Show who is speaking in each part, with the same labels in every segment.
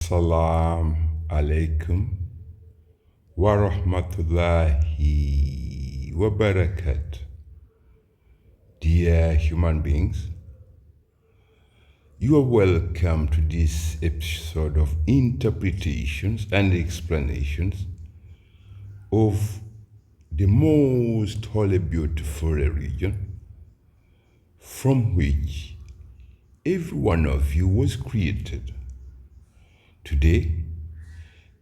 Speaker 1: Assalamu alaikum wa rahmatullahi wa barakatuh. Dear human beings, you are welcome to this episode of interpretations and explanations of the most holy, beautiful religion from which every one of you was created. Today,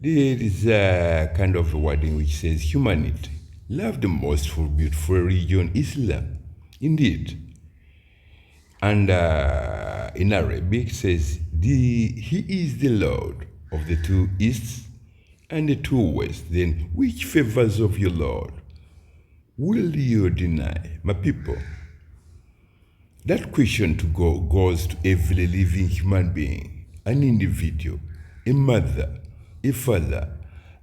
Speaker 1: there is a kind of a wording which says humanity. Love the most for beautiful religion, Islam. Indeed. And in Arabic says, He is the Lord of the two Easts and the two Wests. Then which favors of your Lord will you deny? My people, that question goes to every living human being, an individual, a mother, a father,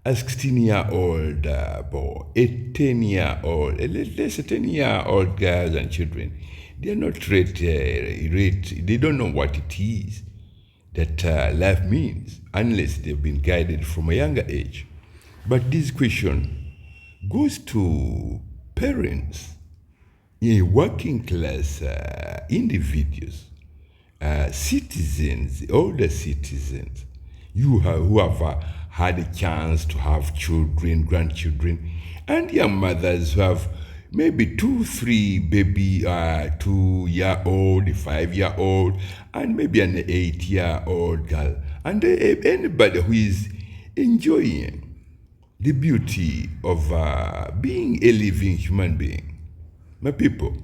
Speaker 1: a 16-year-old boy, a 10-year-old, let's say 10-year-old girls and children. They are not they don't know what it is that life means unless they've been guided from a younger age. But this question goes to parents, working class individuals, citizens, older citizens, who have had a chance to have children, grandchildren, and young mothers who have maybe 2, 3 baby, 2-year-old, 5-year-old, and maybe an 8-year-old girl. And anybody who is enjoying the beauty of being a living human being. My people,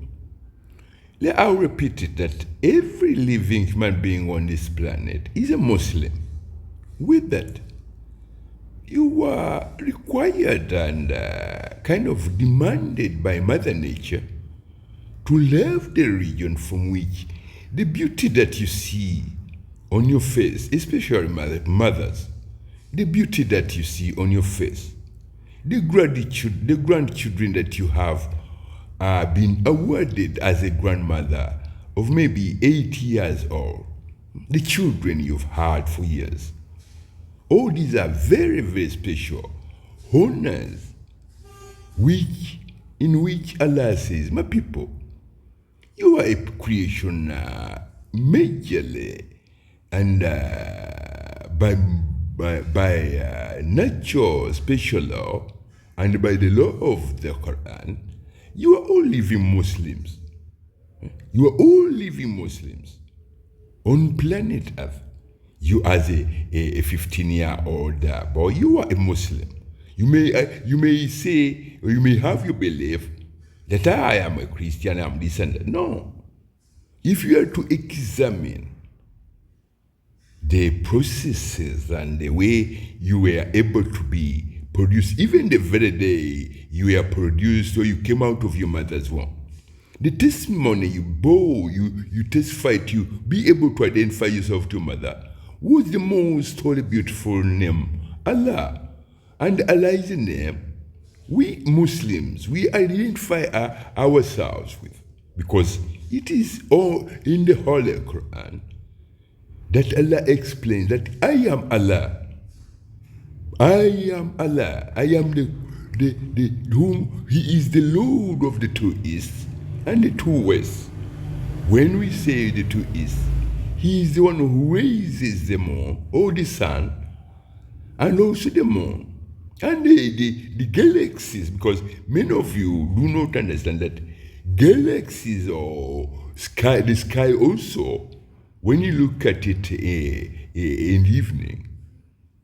Speaker 1: I'll repeat it, that every living human being on this planet is a Muslim. With that, you are required and kind of demanded by Mother Nature to love the religion from which the beauty that you see on your face, especially mothers, the beauty that you see on your face, the gratitude, the grandchildren that you have been awarded as a grandmother of maybe 8 years old, the children you've had for years. All these are very, very special honors in which Allah says, my people, you are a creation majorly and by natural special law and by the law of the Quran, you are all living Muslims. You are all living Muslims on planet Earth. You as a 15-year-old boy, you are a Muslim. You may say, or you may have your belief that I am a Christian, I'm this and that. No. If you are to examine the processes and the way you were able to be produced, even the very day you were produced or you came out of your mother's womb, the testimony you bore, you testify to be able to identify yourself to your mother, was the most holy, beautiful name, Allah. And Allah is a name we Muslims, we identify ourselves with, because it is all in the Holy Quran that Allah explains that I am Allah. I am Allah. I am the whom He is the Lord of the two Easts and the two Wests. When we say the two Easts, He is the one who raises the moon, or the sun, and also the moon, and the galaxies, because many of you do not understand that galaxies or sky, the sky also, when you look at it in the evening,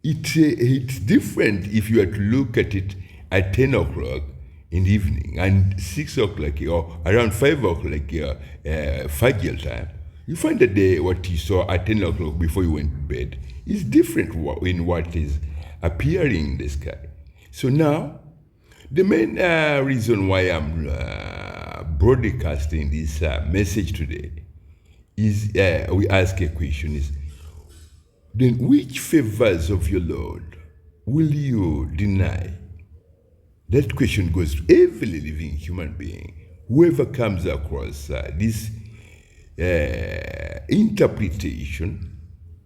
Speaker 1: it's different if you are to look at it at 10 o'clock in the evening and 6 o'clock or around 5 o'clock Fajr time. You find that what you saw at 10 o'clock before you went to bed is different in what is appearing in the sky. So now, the main reason why I'm broadcasting this message today is we ask a question is, then which favors of your Lord will you deny? That question goes to every living human being, whoever comes across this interpretation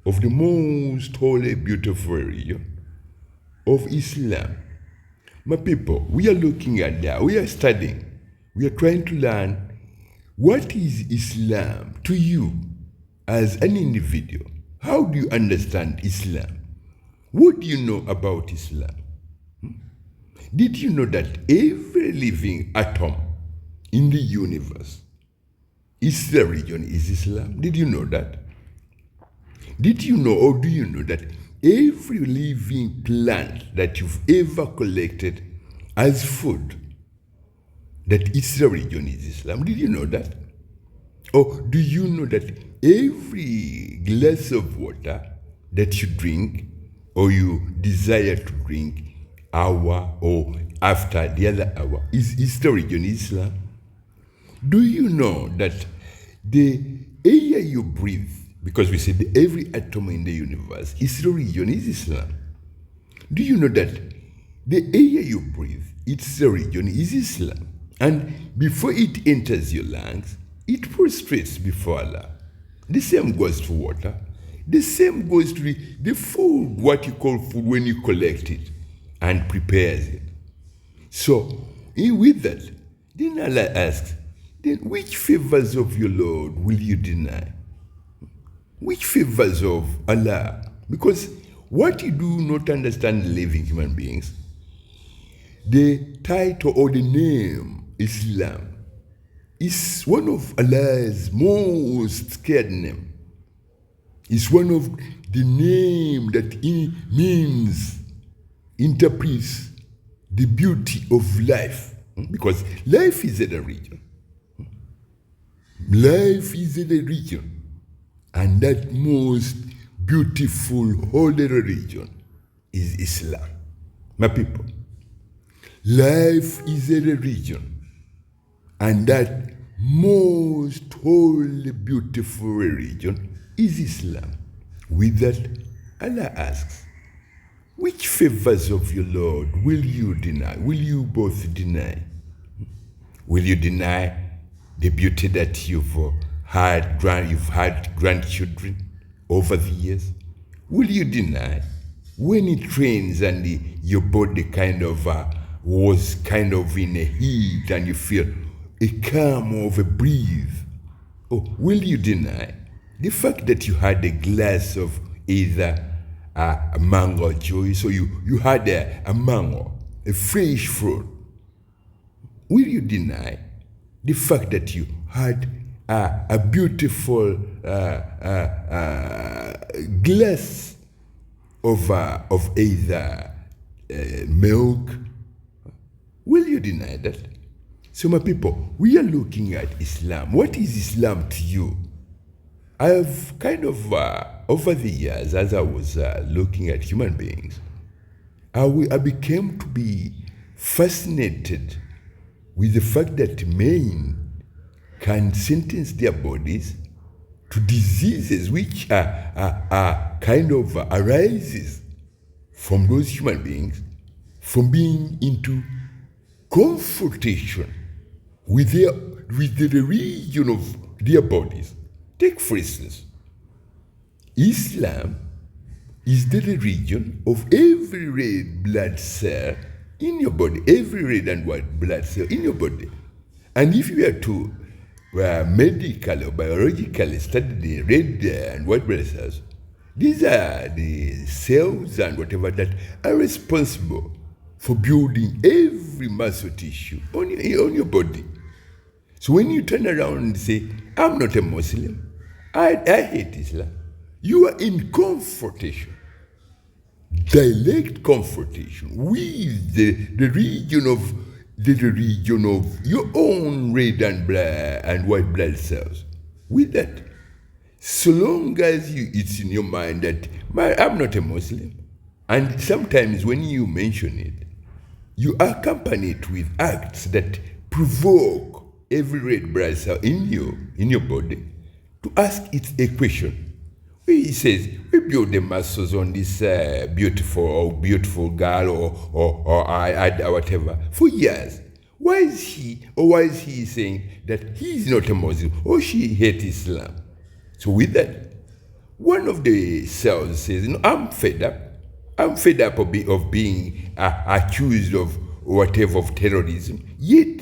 Speaker 1: of the most holy, beautiful religion of Islam. My people, we are looking at that. We are studying. We are trying to learn what is Islam to you as an individual. How do you understand Islam? What do you know about Islam? Did you know that every living atom in the universe is the religion is Islam? Did you know that? Did you know or do you know that every living plant that you've ever collected as food, that its religion is Islam? Did you know that? Or do you know that every glass of water that you drink or you desire to drink hour or after the other hour is the religion Islam? Do you know that the air you breathe, because we said every atom in the universe is the religion is Islam? Do you know that the air you breathe, its the religion is Islam? And before it enters your lungs, it prostrates before Allah. The same goes to water. The same goes to the food, what you call food, when you collect it and prepares it. So, with that, then Allah asks, then which favors of your Lord will you deny? Which favors of Allah? Because what you do not understand, living human beings, the title or the name Islam is one of Allah's most scared name. It's one of the name that interprets the beauty of life. Because life is a religion. Life is a religion. And that most beautiful, holy religion is Islam. My people, life is a religion. And that most holy, beautiful religion is Islam. With that, Allah asks, which favors of your Lord will you deny? Will you both deny? Will you deny the beauty that you've had grandchildren over the years? Will you deny when it rains and your body was in a heat and you feel a calm of a breeze? Or will you deny the fact that you had a glass of either a mango juice or you had a mango, a fresh fruit? Will you deny the fact that you had a beautiful glass of either milk? Will you deny that? So my people, we are looking at Islam. What is Islam to you? I have over the years, as I was looking at human beings, I became to be fascinated with the fact that men can sentence their bodies to diseases which arises from those human beings from being into confrontation with the religion of their bodies. Take for instance, Islam is the religion of every red blood cell in your body, every red and white blood cell in your body. And if you were to medical or biologically study the red and white blood cells, these are the cells and whatever that are responsible for building every muscle tissue on your body. So when you turn around and say, I'm not a Muslim, I hate Islam, you are in confrontation, direct confrontation with the region of your own red and white blood cells. With that, so long as it's in your mind that I'm not a Muslim, and sometimes when you mention it, you accompany it with acts that provoke every red blood cell in your body to ask it a question. He says, we build the muscles on this beautiful girl or whatever for years. Why is he saying that he is not a Muslim or she hates Islam? So with that, one of the cells says, I'm fed up. I'm fed up of being accused of whatever of terrorism. Yet,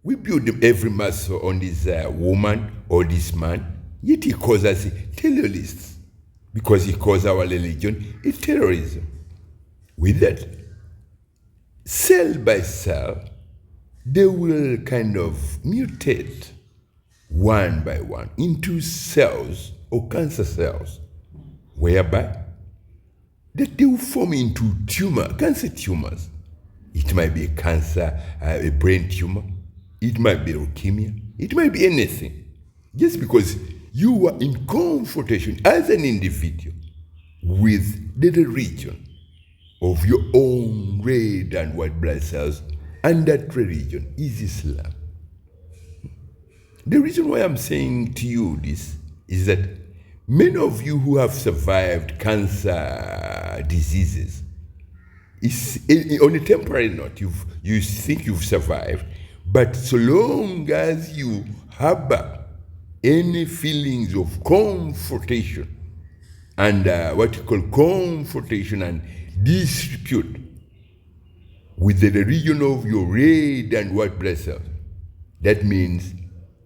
Speaker 1: we build every muscle on this woman or this man. Yet he calls us terrorists because he calls our religion a terrorism. With that, cell by cell, they will kind of mutate one by one into cells or cancer cells, whereby that they will form into cancer tumors. It might be a cancer, a brain tumor. It might be leukemia. It might be anything. Just because you are in confrontation as an individual with the religion of your own red and white blood cells, and that religion is Islam. The reason why I'm saying to you this is that many of you who have survived cancer diseases, on a temporary note, you think you've survived, but so long as you harbor any feelings of confrontation and what you call confrontation and dispute with the religion of your red and white blood cells, that means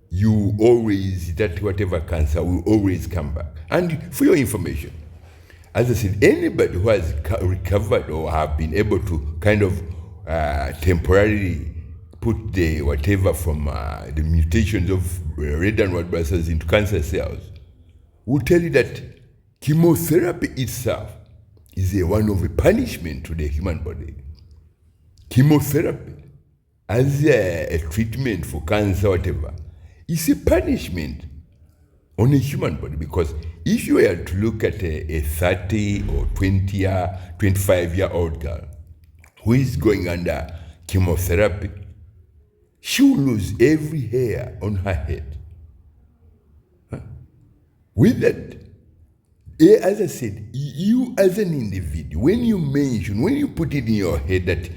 Speaker 1: you always, that whatever cancer will always come back. And for your information, as I said, anybody who has recovered or have been able to kind of temporarily put the whatever from the mutations of red and white blood cells into cancer cells will tell you that chemotherapy itself is one of a punishment to the human body. Chemotherapy as a treatment for cancer, whatever, is a punishment on a human body, because if you were to look at a 30 or 20-year, 25-year-old girl who is going under chemotherapy, she will lose every hair on her head. With that, as I said, you as an individual, when you put it in your head that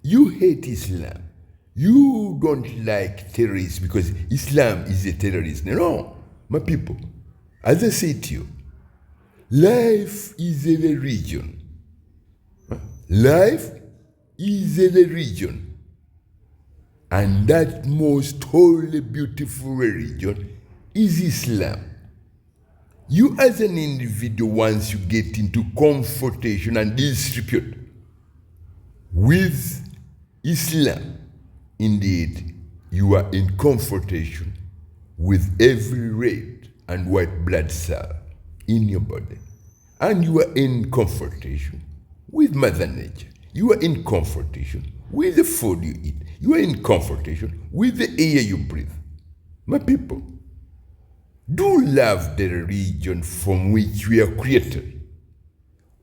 Speaker 1: you hate Islam, you don't like terrorists because Islam is a terrorist. No, my people, as I say to you, life is a religion. Life is a religion. And that most holy, beautiful religion is Islam. You as an individual, once you get into confrontation and dispute with Islam, indeed, you are in confrontation with every red and white blood cell in your body. And you are in confrontation with Mother Nature. You are in confrontation with the food you eat. You are in confrontation with the air you breathe. My people, do love the religion from which we are created.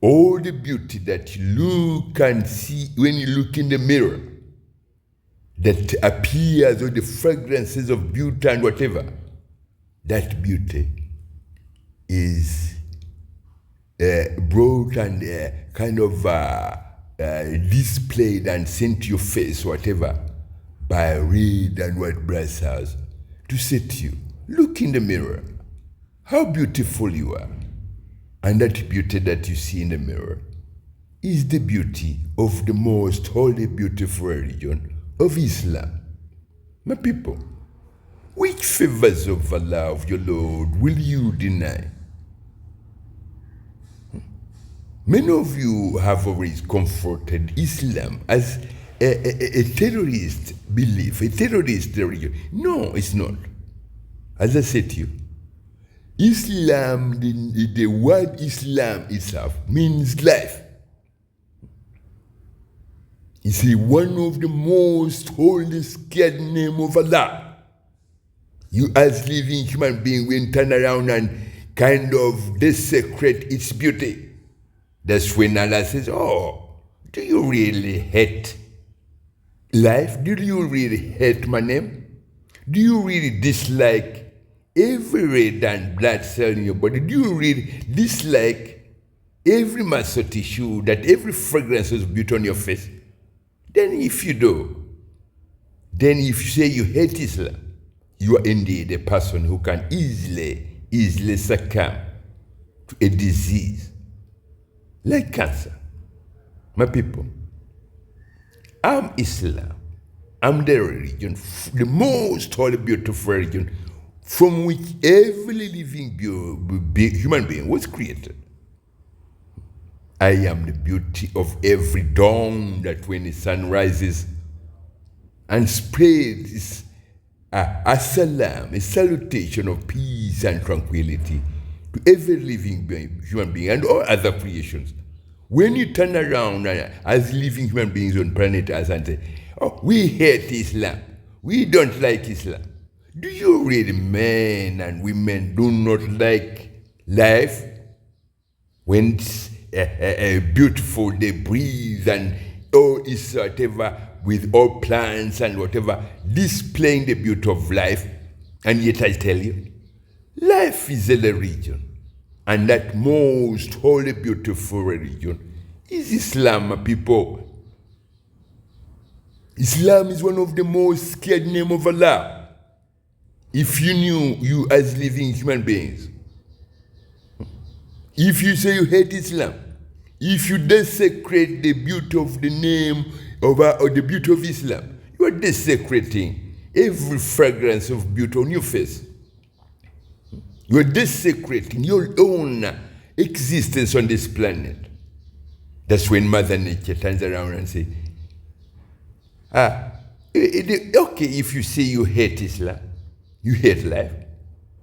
Speaker 1: All the beauty that you look and see when you look in the mirror, that appears, or the fragrances of beauty and whatever, that beauty is brought and kind of displayed and sent to your face, whatever, by red and white blood cells to say to you, look in the mirror, how beautiful you are. And that beauty that you see in the mirror is the beauty of the most holy, beautiful religion of Islam. My people, which favors of Allah, of your Lord, will you deny? Many of you have always comforted Islam as a terrorist belief, a terrorist religion. No, it's not. As I said to you, Islam, the word Islam itself means life. It's one of the most holy, scared name of Allah. You as living human being will turn around and kind of desecrate its beauty. That's when Allah says, oh, do you really hate life? Do you really hate my name? Do you really dislike every red and blood cell in your body? Do you really dislike every muscle tissue, that every fragrance is beauty on your face? Then if you do, then if you say you hate Islam, you are indeed a person who can easily succumb to a disease like cancer. My people, I'm Islam. I'm the religion, the most holy, beautiful religion from which every living human being was created. I am the beauty of every dawn that when the sun rises and spreads a salam, a salutation of peace and tranquility to every living human being and all other creations. When you turn around as living human beings on planet Earth and say, oh, we hate Islam, we don't like Islam. Do you really, men and women, do not like life? When it's beautiful, they breathe and all is whatever with all plants and whatever, displaying the beauty of life. And yet I tell you, life is a religion. And that most holy, beautiful religion is Islam, my people. Islam is one of the most scared names of Allah. If you knew, you as living human beings, if you say you hate Islam, if you desecrate the beauty of the name of or the beauty of Islam, you are desecrating every fragrance of beauty on your face. You are desecrating your own existence on this planet. That's when Mother Nature turns around and says, okay, if you say you hate Islam, you hate life,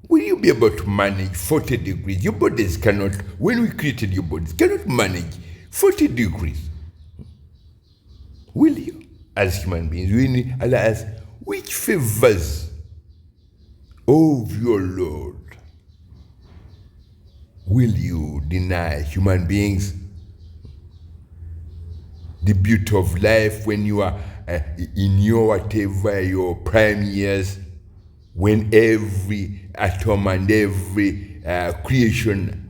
Speaker 1: will you be able to manage 40 degrees? Your bodies cannot, when we created your bodies, cannot manage 40 degrees. Will you, as human beings, will Allah asks, which favors of your Lord will you deny human beings? The beauty of life when you are in your whatever, your prime years, when every atom and every creation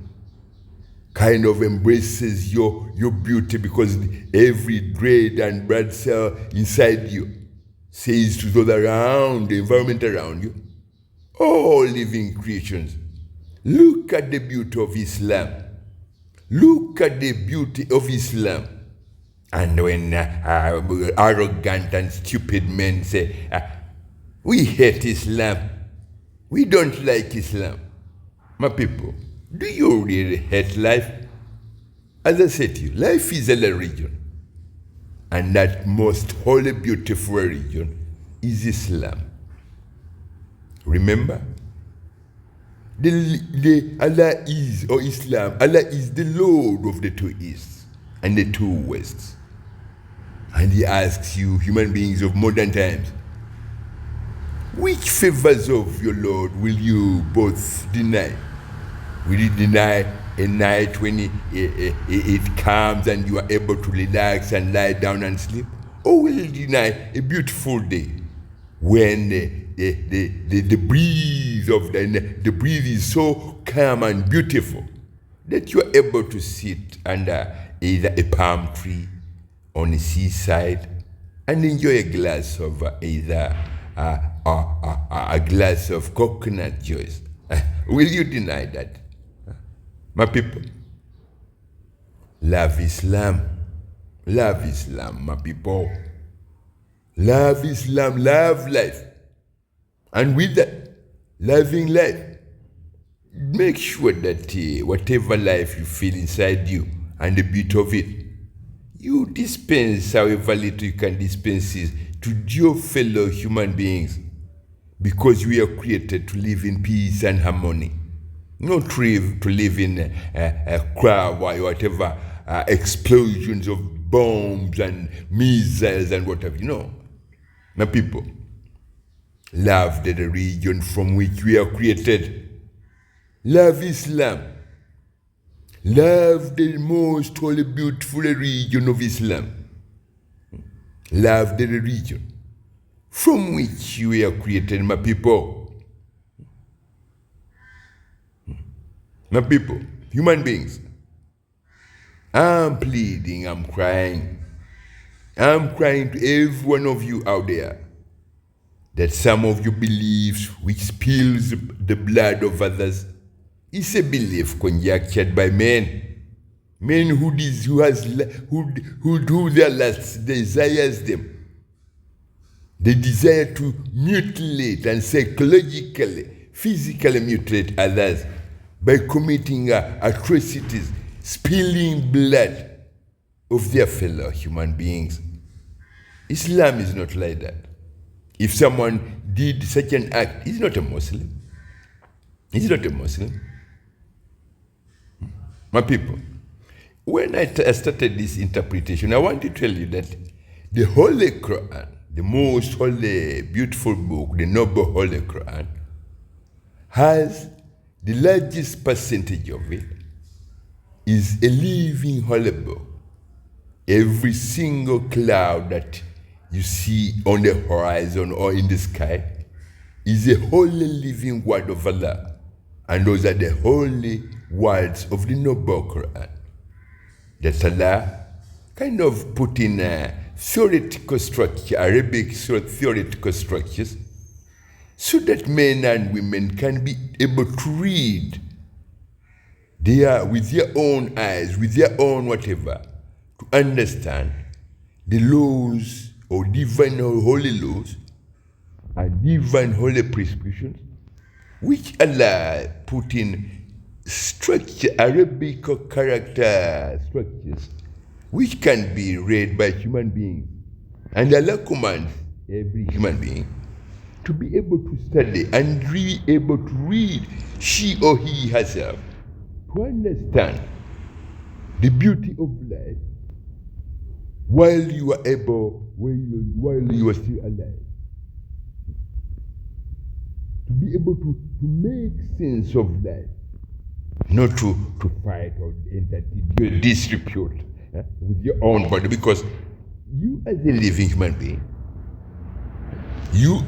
Speaker 1: kind of embraces your beauty, because every red and blood cell inside you says to those around, the environment around you, all living creations, look at the beauty of Islam. Look at the beauty of Islam. And when arrogant and stupid men say, we hate Islam, we don't like Islam. My people, do you really hate life? As I said to you, life is a religion. And that most holy, beautiful religion is Islam. Remember? Allah is, or Islam, Allah is the Lord of the two Easts and the two Wests. And he asks you, human beings of modern times, which favors of your Lord will you both deny? Will you deny a night when it comes and you are able to relax and lie down and sleep? Or will you deny a beautiful day when the breeze of the breeze is so calm and beautiful that you are able to sit under either a palm tree on the seaside and enjoy a glass of either a glass of coconut juice? Will you deny that? My people, love Islam. Love Islam, my people. Love Islam, love life. And with that, loving life, make sure that whatever life you feel inside you and the beauty of it, you dispense however little you can dispense it to your fellow human beings, because we are created to live in peace and harmony, not to live in a crowd or whatever explosions of bombs and missiles and whatever. No, my people, love the religion from which we are created. Love Islam. Love the most holy, beautiful religion of Islam. Love the religion from which we are created, my people. My people, human beings, I'm pleading, I'm crying. I'm crying to every one of you out there that some of your beliefs which spills the blood of others is a belief conjectured by men who their lust desires them. They desire to mutilate and psychologically, physically mutilate others by committing atrocities, spilling blood of their fellow human beings. Islam is not like that. If someone did such an act, he's not a Muslim. He's not a Muslim. My people, when I started this interpretation, I want to tell you that the Holy Quran, the most holy, beautiful book, the noble Holy Quran, has the largest percentage of it is a living holy book. Every single cloud that you see on the horizon or in the sky is a holy living word of Allah. And those are the holy words of the noble Quran. That Allah kind of put in theoretical structure, Arabic theoretical structures, so that men and women can be able to read with their own eyes, with their own whatever, to understand the laws or divine or holy laws and divine holy prescriptions, which Allah put in structure, Arabic character structures, which can be read by human beings. And Allah commands every human being to be able to study and be able to read, she or he herself, to understand the beauty of life while you are able, while you are still alive. To be able to make sense of life, not to fight or disrepute with your own body, because you as a living human being, you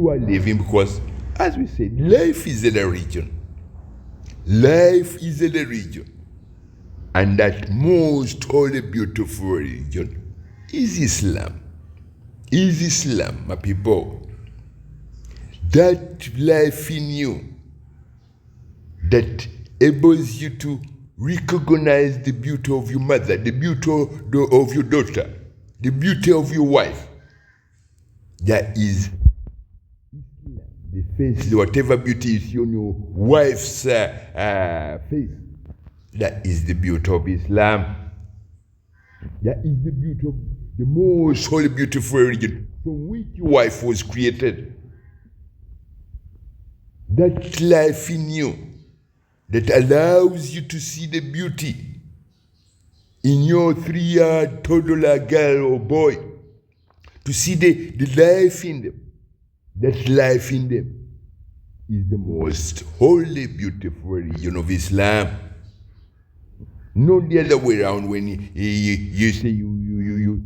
Speaker 1: are living because, as we said, life is a religion. Life is a religion. And that most holy, beautiful religion is Islam. Is Islam, my people. That life in you that enables you to recognize the beauty of your mother, the beauty of your daughter, the beauty of your wife. That is Islam. The face, whatever beauty is on your wife's face, that is the beauty of Islam. That is the beauty of the most holy, beautiful religion from which your wife was created. That life in you that allows you to see the beauty in your 3-year toddler girl or boy, to see the life in them. That life in them is the most holy, beautiful religion of Islam. Not the other way around, when you say you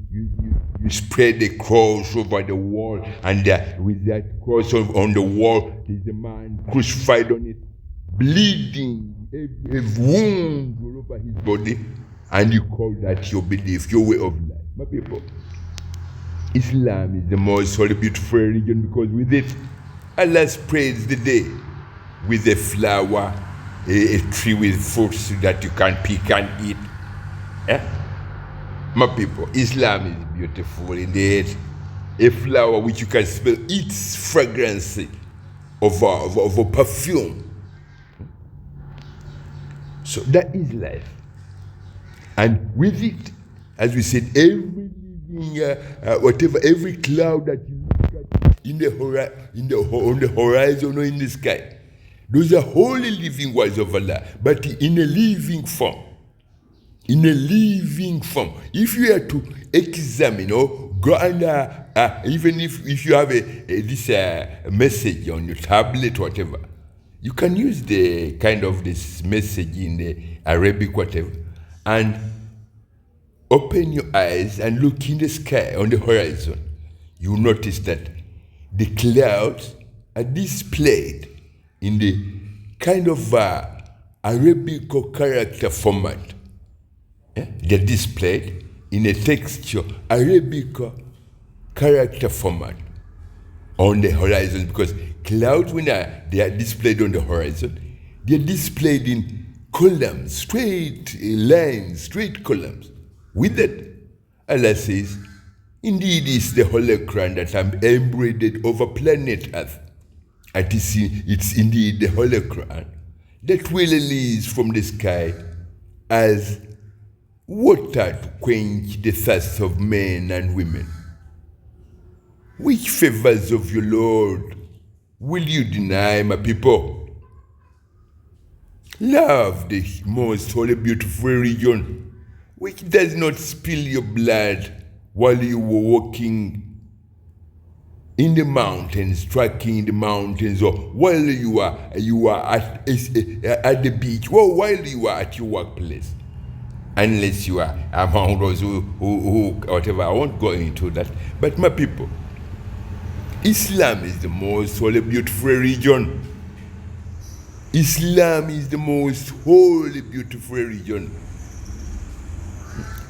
Speaker 1: spread the cross over the wall, and with that cross on the wall, there's a man crucified on it, bleeding, a wound all over his body, and you call that your belief, your way of life. My people, Islam is the most holy, beautiful religion, because with it, Allah spreads the day with a flower, a tree with fruits that you can pick and eat. My people, Islam is beautiful indeed. A flower which you can smell its fragrance of a perfume. So that is life. And with it, as we said, every living, every cloud that you look at on the horizon or in the sky, those are holy living words of Allah, but in a living form. In a living form. If you are to examine or go under, even if you have this message on your tablet, whatever, you can use the kind of this message in the Arabic, whatever, and open your eyes and look in the sky on the horizon. You will notice that the clouds are displayed in the kind of Arabic character format. They're displayed in a texture, Arabic character format on the horizon, because clouds, when they are displayed on the horizon, they are displayed in columns, straight lines, straight columns. With that, Allah says, indeed it's the Holy Quran that I'm embroidered over planet Earth. And it's indeed the Holy Quran that will release from the sky as water to quench the thirst of men and women. Which favors of your Lord will you deny, my people? Love the most holy, beautiful religion, which does not spill your blood while you were walking in the mountains, trekking in the mountains, or while you are at the beach, or while you are at your workplace. Unless you are among those who whatever, I won't go into that. But my people, Islam is the most holy, beautiful religion. Islam is the most holy, beautiful religion.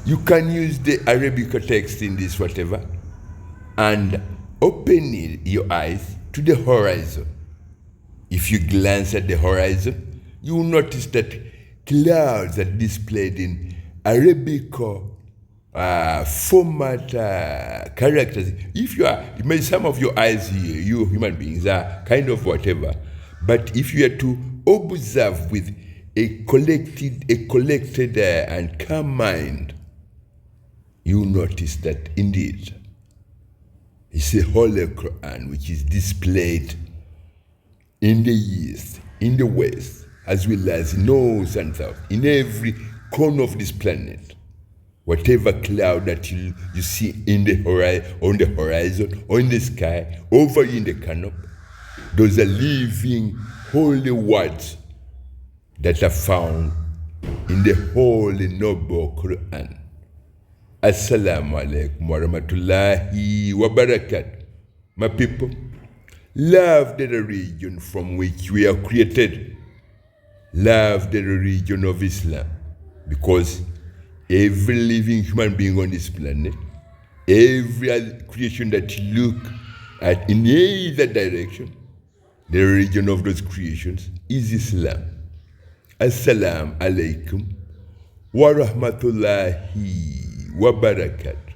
Speaker 1: You can use the Arabic text in this whatever and open your eyes to the horizon. If you glance at the horizon, you will notice that clouds are displayed in Arabic format characters. Some of your eyes here, you human beings are kind of whatever, but if you are to observe with a collected and calm mind, you notice that indeed it's a Holy Quran which is displayed in the east, in the west, as well as north and south, in every corner of this planet. Whatever cloud that you see on the horizon, or in the sky, over in the canopy, those are living holy words that are found in the holy noble Quran. Assalamu alaikum wa rahmatullahi wa barakatuh. My people, love the religion from which we are created. Love the religion of Islam, because every living human being on this planet, every creation that you look at in either direction, the religion of those creations is Islam. Assalamu alaikum wa rahmatullahi wa barakatuh.